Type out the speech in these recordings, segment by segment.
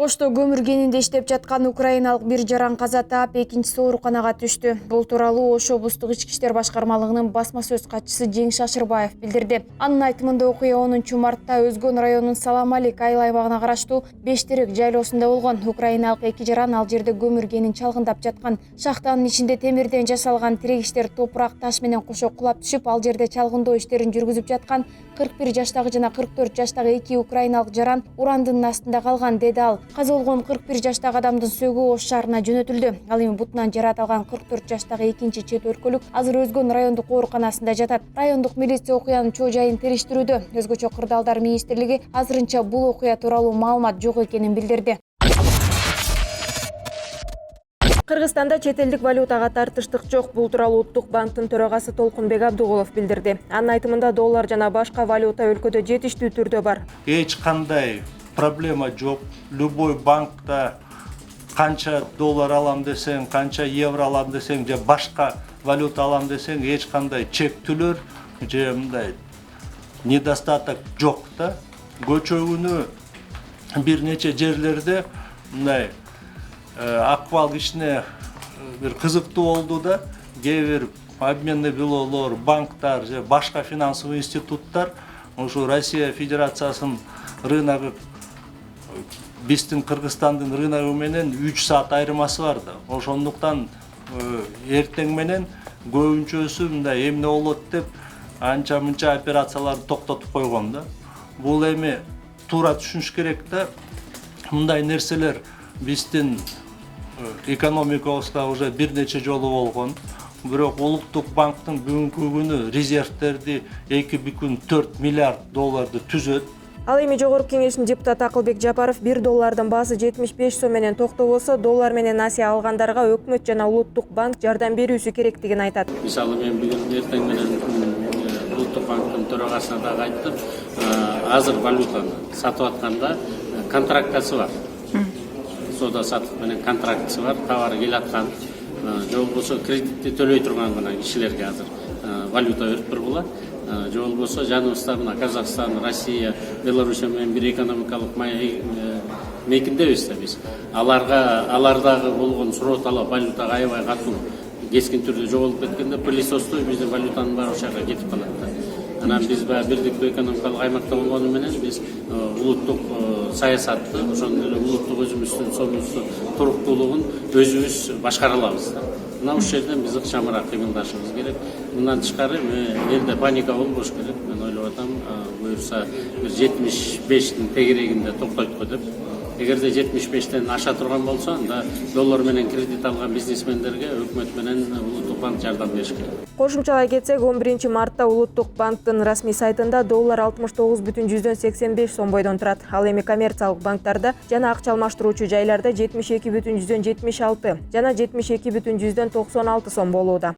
Ошто көмүр кенинде иштеп жаткан украиналык бир жаран каза таап, экинчиси ооруканага түштү. Бул тууралуу Ош облустук ички иштер башкармалыгынын басма сөз катчысы Жеңиш Ашырбаев билдирди. Анын айтымында окуя 10-мартта Өзгөн районунун Саламалик айыл аймагына караштуу Бештерек жайлоосунда болгон. Украиналык эки жаран ал жерде көмүр кенин чалгындап жаткан. Шахтанын ичинде темирден жасалган тирегиштер топурак таш менен кошо кулап түшүп, ал жерде чалгындоо иштерин жүргүзүп жаткан 41 жаштагы жана 44 жаштагы эки украиналык жаран урандын астында калган, деди ал. Каза болгон 41 жаштагы адамдын сөөгү Ош шаарына жөнөтүлдү. Ал эми бутунан жарат алган 44 жаштагы экинчи чет өлкөлүк азыр Өзгөн райондук ооруканасында жатат. Райондук милиция окуянын чоо жайын териштирүүдө. Өзгөчө кырдаалдар министрлиги азырынча бул окуя тууралуу маалымат жок экенин билдирди. Кыргызстанда чет элдик валютага тартыштык жок. Бул тууралуу Улуттук банктын төрагасы Толкунбек Абдугулов билдирди. Анын айтымында доллар жана башка валюта өлкөдө жетиштүү түрдө бар. Эч кандай проблема жок. Любой банкта канча доллар алам десең, канча евро алам десең, же башка валюта алам десең, эч кандай чектүүлөр же мындай недостаток жок да. Көчөгүнү бир нече жерлерде мындай аквал кичине бир кызыктуу болду да. Кээ бир обменный бюролор, банктар же башка финансовый институттар ушу Россия Федерациясынын рыногу биздин Кыргызстандын рыногу менен 3 саат айырмасы бар да. Ошондуктан эртең менен көбүнчөсү мындай эмне болот деп анча мынча операцияларды токтотуп койгон да. Бул эми туура түшүнүш керек да. Мындай нерселер биздин экономикабызда уже бир нече жолу болгон. Бирок Улуттук банктын бүгүнкү күнү резервтерди 2,4 миллиард долларды түзөт. Ал эми Жогорку Кеңештин депутаты Акылбек Жапаров 1 доллардын баасы 75 сом менен токтобосо, доллар менен насыя алгандарга өкмөт жана Улуттук банк жардам берүүсү керектигин айтат. Мисалы мен бүгүн эртең менен Улуттук банктын төрагасына дагы айттым. Азыр валютаны сатып атканда контрактасы бар. Соода сатык менен контрактысы бар, товар келаткан. Же болбосо кредитти төлөй турган гана кишилерге азыр валюта берип тургула. Же болбосо жаныбызда мына Казакстан, Россия, Белоруссия менен бир экономикалык мейкиндебиз да биз. Алардагы болгон суроо талап валютага аябай катуу кескин түрдө жоголуп кеткенде пылесостой биздин валютанын баары ошол жака кетип калат да. Анан биз бирдиктүү экономикалык аймакта болгону менен биз улуттук саясатты, ошондой эле улуттук өзүбүздүн соомуздун туруктуулугун өзүбүз башкара алабыз да. Мына ушул жерден биз ыкчамыраак кыймылдашыбыз керек. Мындан тышкары элде паника болбош керек. Мен ойлоп атам, буюрса бир 75-тин тегерегинде токтойт го деп. Эгерде 75-тен аша турган болсо, анда доллар менен кредит алган бизнесмендерге өкмөт менен Улуттук банк жардам бериш керек. Кошумчалай кетсек, 11-мартта Улуттук банктын расмий сайтында доллар 69,85 сом бойдон турат. Ал эми коммерциялык банктарда жана акча алмаштыруучу жайларда 72,76 жана 72,96 сом болууда.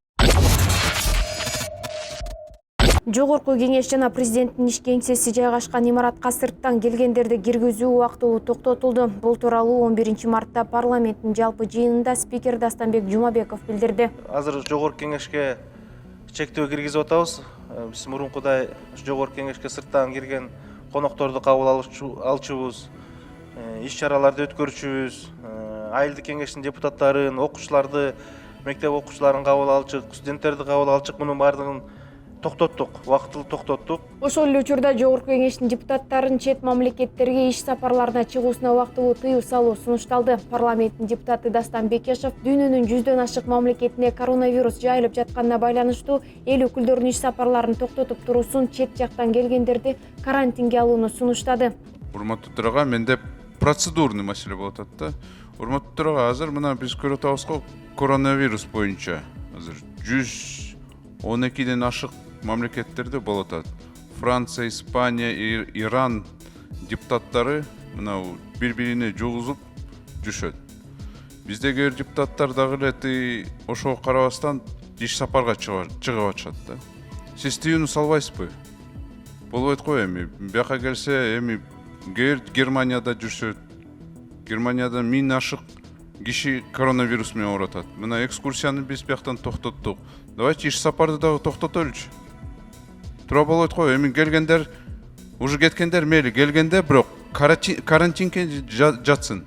Жогорку Кеңеш жана президенттин иш кеңсеси жайгашкан имаратка сырттан келгендерди киргизүү убактылуу токтотулду. Бул тууралуу 11-мартта парламенттин жалпы жыйынында спикер Дастанбек Жумабеков билдирди. Азыр Жогорку Кеңешке чектөө киргизип атабыз. Биз мурункудай Жогорку Кеңешке сырттан кирген конокторду кабыл алчубуз, иш-чараларды өткөрчүбүз, айылдык кеңештин депутаттарын, окуучуларды, мектеп окуучуларын кабыл алчык, студенттерди кабыл алчык, мунун баардыгын токтоттук, убактылуу токтоттук. Ошол эле учурда Жогорку Кеңештин депутаттарын чет мамлекеттерге иш сапарларына чыгуусуна убактылуу тыюу салуу сунушталды. Парламенттин депутаты Дастан Бекешев дүйнөнүн 100дөн ашык мамлекетине коронавирус жайылып жатканына байланыштуу эл өкүлдөрүнүн иш сапарларын токтотуп туруусун, чет жактан келгендерди карантинге алууну сунуштады. Урматтуу төрага, менде процедурный маселе болуп атат да. Урматтуу төрага, азыр мына биз көрүп атабыз го, коронавирус боюнча азыр 112ден ашык мамлекеттерде болуп атат. Франция, Испания, Иран депутаттары мына бири-бирине жугузуп жүрүшөт. Биздеги депутаттар дагы эле ошого карабастан иш сапарга чыгып атышат да. Сиз тыюуну салбайсызбы? Болбойт го эми. Бияка келсе эми Германияда жүрүшөт. Германияда 1000 ашык киши коронавирус менен ооруп атат. Мына экскурсияны биз бияктан токтоттук. Давайте иш сапарды дагы токтотолучу. Туура болот го, эми келгендер, уже кеткендер мейли келгенде, бирок карантинге жатсын.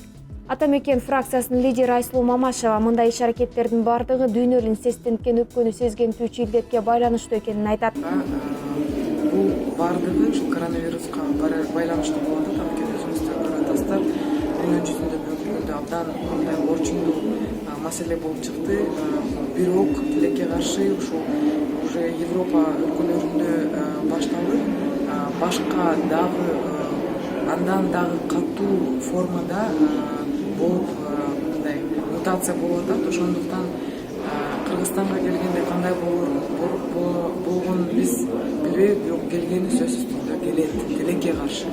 Ата мекен фракциясынын лидери Айсулуу Мамашева мындай иш-аракеттердин бардыгы дүйнөлүк инциденттен өпкөнү сезгентүүчү илдетке байланыштуу экенин айтат. Бул бардыгы ушул коронавируска байланыштуу болуп атат. Анткени өзүңүздөр көрүп атасыздар, дүйнө жүзүндө бүгүндө абдан мындай орчундуу маселе болуп чыкты. Бирок тилекке каршы ушул уже Европа өлкөлөрүндө башталып, башка дагы андан дагы катуу формада болуп мындай мутация болуп атат. Ошондуктан Кыргызстанга келгенде кандай болгонун биз билбейбиз, бирок келгени сөзсүз түрдө келет тилекке каршы.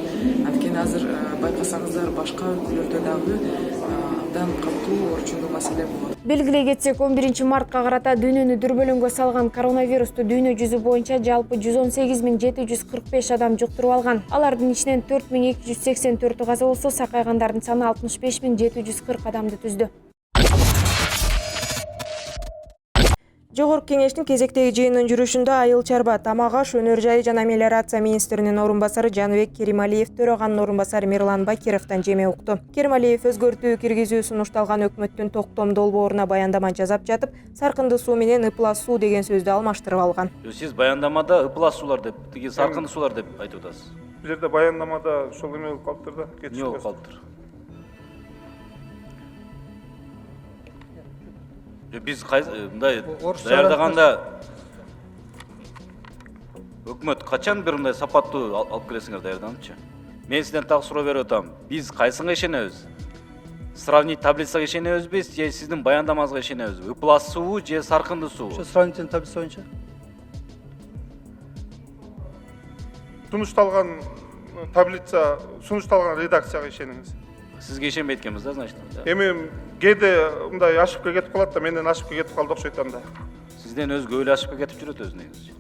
Анткени азыр байкасаңыздар башка өлкөлөрдө дагы абдан катуу орчундуу маселе болот. Белгилей кетсек, 11 мартка карата дүйнөнү дүрбөлөңгө салган коронавирусту дүйнө жүзү боюнча жалпы 118.745 адам жуктуруп алган. Алардын ичинен 4.284 каза болсо, сакайгандардын саны 65.740 адамды түздү. Жогорку кеңештин кезектеги жыйынынын жүрүшүндө айыл чарба, тамак аш, өнөр жайы жана мелиорация министринин орун басары Жаныбек Керималиев төраганын орун басары Мирлан Бакировдон жеме укту. Керималиев өзгөртүү киргизүү сунушталган өкмөттүн токтом долбооруна баяндама жасап жатып, саркынды суу менен ыплас суу деген сөздү алмаштырып алган. Сиз баяндамада ыплас суулар деп, тиги саркынды суулар деп айтып атасыз. Бул жерде баяндамада ошол эме болуп калыптыр да. Эмне болуп калыптыр? Биз мындай даярдаганда өкмөт качан бир мындай сапаттуу алып келесиңер даярданыпчы? Мен сизден так суроо берип атам. Биз кайсыга ишенебиз? Сравнить таблицага ишенебизби, же сиздин баяндамаңызга ишенебизби? Ыплас суу же саркынды суу? Ошо сравнительный таблица боюнча. Сунушталган таблица, сунушталган редакцияга ишениңиз. Сизге ишенбейт экенбиз да, значит. Эми кээде мындай ашыпка кетип калат да, менден ашыпка кетип калды окшойт анда. Сизден өзгө эле ашыпка кетип жүрөт өзү негизи.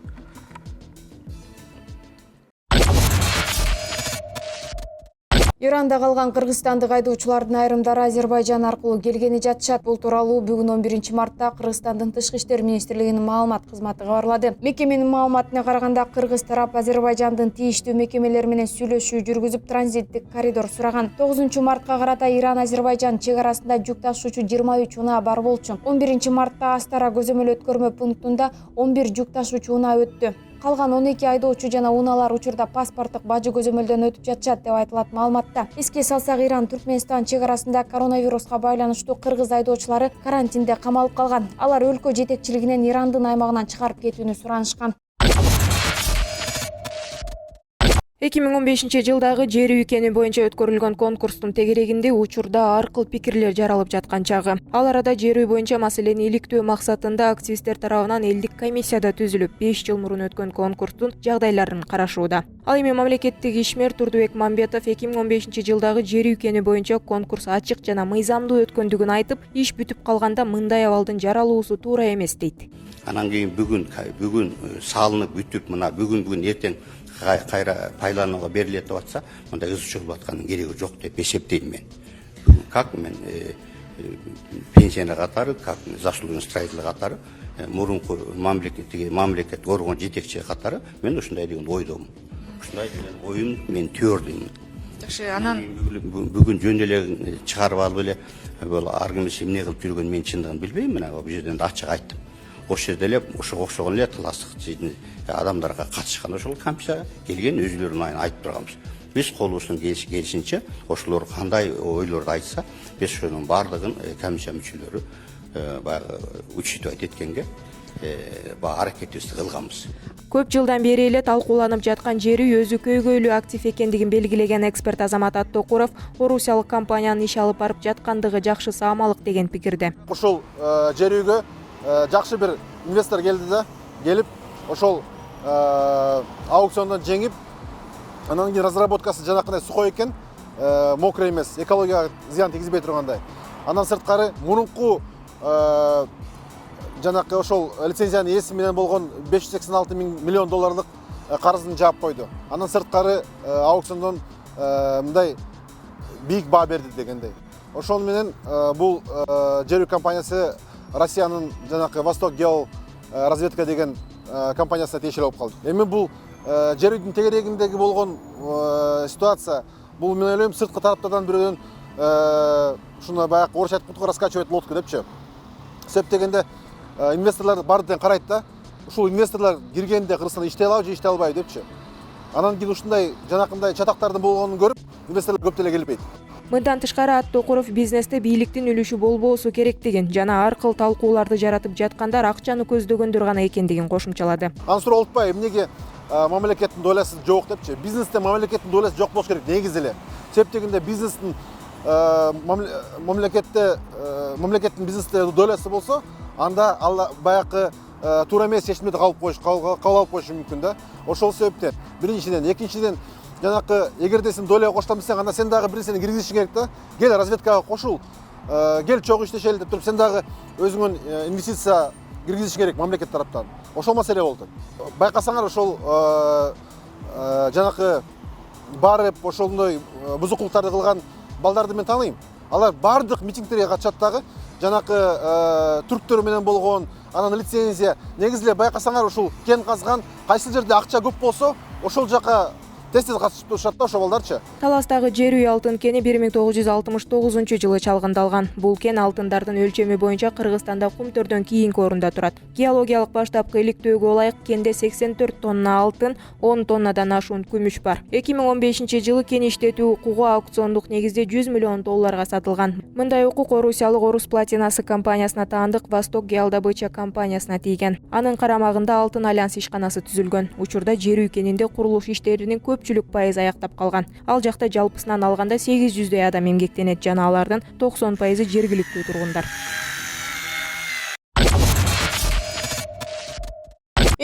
Иранда калган кыргызстандык айдоочулардын айрымдары Азербайжан аркылуу келгени жатышат. Бул тууралуу бүгүн 11 мартта Кыргызстандын Тышкы иштер министрлигинин маалымат кызматы кабарлады. Мекеменин маалыматына караганда, кыргыз тарап Азербайжандын тийиштүү мекемелери менен сүйлөшүү жүргүзүп, транзиттик коридор сураган. 9 мартка карата Иран-Азербайжан чек арасында жүк ташуучу 23 унаа бар болчу. 11 мартта Астара көзөмөл өткөрмө пунктунда 11 жүк ташуучу унаа өттү. Калган 12 айдоочу жана унаалар учурда паспорттук бажы көзөмөлдөн өтүп жатышат деп айтылат маалыматта. Эске салсак, Иран-Түркмөнстан чек арасында коронавируска байланыштуу кыргыз айдоочулары карантинде камалып калган. Алар өлкө жетекчилигинен Ирандын аймагынан чыгарып кетүүнү суранышкан. 2015 жылдагы жер үйкени боюнча өткөрүлгөн конкурстун тегерегинде учурда ар кыл пикирлер жаралып жаткан чагы. Ал арада жер үй боюнча маселени иликтөө максатында активисттер тарабынан элдик комиссияда түзүлүп, 5 жыл мурун өткөн конкурстун жагдайларын карашууда. Ал эми мамлекеттик ишмер Турдубек Мамбетов 2015 жылдагы жер үйкени боюнча конкурс ачык жана мыйзамдуу өткөндүгүн айтып, иш бүтүп калганда мындай абалдын жаралуусу туура эмес дейт. Анан кийин бүгүн салынып бүтүп, мына бүгүн эртең кайра пайдаланууга берилет деп атса, мындай ызчылып атканын кереги жок деп эсептейм мен. Как мен пенсионер катары, как заслуженный строитель катары, мурунку мамлекет орган жетекчи катары мен ушундай деген ойдомун. Ушундай деген оюм мен төрдүм. Жакшы, анан бүгүн жөн эле чыгарып алып эле бул ар ким эмне кылып жүргөнүн мен чындыгын билбейм. Мына бул жерден ачык айттым. Ошол жерде эле ошого окшогон эле тыластык адамдарга катышкан ошол комиссияга келген өзүлөрүн айтып турганбыз. Биз колубуздан келишинче ошолор кандай ойлорду айтса, биз ошонун баардыгын комиссия мүчөлөрү баягы учитывать эткенге аракетибизди кылганбыз. Көп жылдан бери эле талкууланып жаткан жер үй өзү көйгөйлүү актив экендигин белгилеген эксперт Азамат Аттокуров орусиялык компаниянын иш алып барып жаткандыгы жакшы саамалык деген пикирде. Ошол жер үйгө жакшы бир инвестор келди да, келип ошол аукциондон жеңип, анан кийин разработкасы жанакындай сухой экен, мокрый эмес, экологияга зыян тийгизбей тургандай. Андан сырткары мурунку жанакы ошол лицензиянын ээси менен болгон 586 миллион долларлык карызын жаап койду. Андан сырткары аукциондон мындай бийик баа берди дегендей. Ошол менен бул жер үй компаниясы Россиянын жанакы Восток Геол разведка деген компаниясына тиешелүү болуп калды. Эми бул жер үйдүн тегерегиндеги болгон ситуация, бул мен ойлойм сырткы тараптардан бирөөнүн ушуну баягы орусча айтканда раскачивать лодку депчи. Себеп дегенде инвесторлор бардыгын карайт да. Ушул инвесторлор киргенде Кыргызстанда иштей алабы же иштей албайбы депчи. Анан кийин ушундай жанакындай чатактардын болгонун көрүп, инвесторлор көп деле келбейт. Мындан тышкары Аттокуров бизнесте бийликтин үлүшү болбоосу керектигин жана ар кыл талкууларды жаратып жаткандар акчаны көздөгөндөр гана экендигин кошумчалады. Аны сурап атпайбы, эмнеге мамлекеттин долясы жок депчи. Бизнесте мамлекеттин долясы жок болуш керек негизи эле. Себеп дегенде бизнестин мамлекеттин бизнесте долясы болсо, анда баягы туура эмес чечимдерди кабыл алып коюшу мүмкүн да. Ошол себептен биринчиден, экинчиден жанакы эгерде сен доляга коштам десең, анда сен дагы бир нерсени киргизишиң керек да. Кел разведкага кошул, кел чогуу иштешели деп туруп, сен дагы өзүңөн инвестиция киргизишиң керек мамлекет тараптан. Ошол маселе болду. Байкасаңар, ошол жанакы барып ошондой бузукулуктарды кылган балдарды мен тааныйм. Алар бардык митингтерге катышат дагы, жанакы түрктөр менен болгон, анан лицензия. Негизи эле байкасаңар, ушул кен казган, кайсы жерде акча көп болсо, ошол жака тез-тез катышып турушат да ошол балдарчы. Таластагы жер үй алтын кени 1969-жылы чалгындалган. Бул кен алтындардын өлчөмү боюнча Кыргызстанда кумтөрдөн кийинки орунда турат. Геологиялык баштапкы иликтөөгө ылайык кенде 84 тонна алтын, 10 тоннадан ашуун күмүш бар. 2015-жылы кен иштетүү укугу аукциондук негизде $100 миллион сатылган. Мындай укук Орусиялык Орус платинасы компаниясына таандык Восток геодобыча компаниясына тийген. Анын карамагында Алтын альянс ишканасы түзүлгөн. Учурда жер үй кенинде курулуш иштеринин көпчүлүк пайызы аяктап калган. Ал жакта жалпысынан алганда 800 адам эмгектенет жана алардын 90% жергиликтүү тургундар.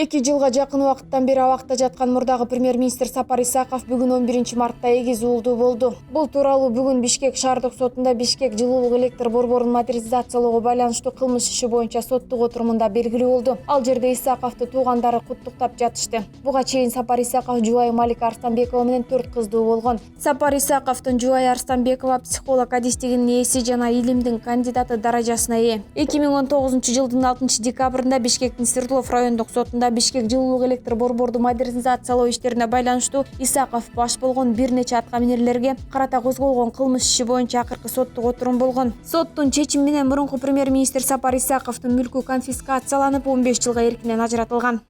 2 жылга жакын убакыттан бери абакта жаткан мурдагы премьер-министр Сапар Исаков бүгүн 11 мартта эгиз уулдуу болду. Бул тууралуу бүгүн Бишкек шаардык сотунда Бишкек жылуулук электр борборун модернизациялоого байланыштуу кылмыш иши боюнча соттук отурумунда белгилүү болду. Ал жерде Исаковду туугандары куттуктап жатышты. Буга чейин Сапар Исаков жубайы Малика Арстанбекова менен 4 кыздуу болгон. Сапар Исаковдун жубайы Арстанбекова психолог, адистигинин ээси жана илимдин кандидаты даражасына ээ. 2019-жылдын 6-декабрында Бишкектин Свердлов райондук сотунда Бишкек жылуулук электр борборду модернизациялоо иштерине байланыштуу Исаков баш болгон бир нече аткаминерлерге карата козголгон кылмыш иши боюнча акыркы соттук отурум болгон. Соттун чечими менен мурунку премьер-министр Сапар Исаковдун мүлкү конфискацияланып 15 жылга эркинен ажыратылган.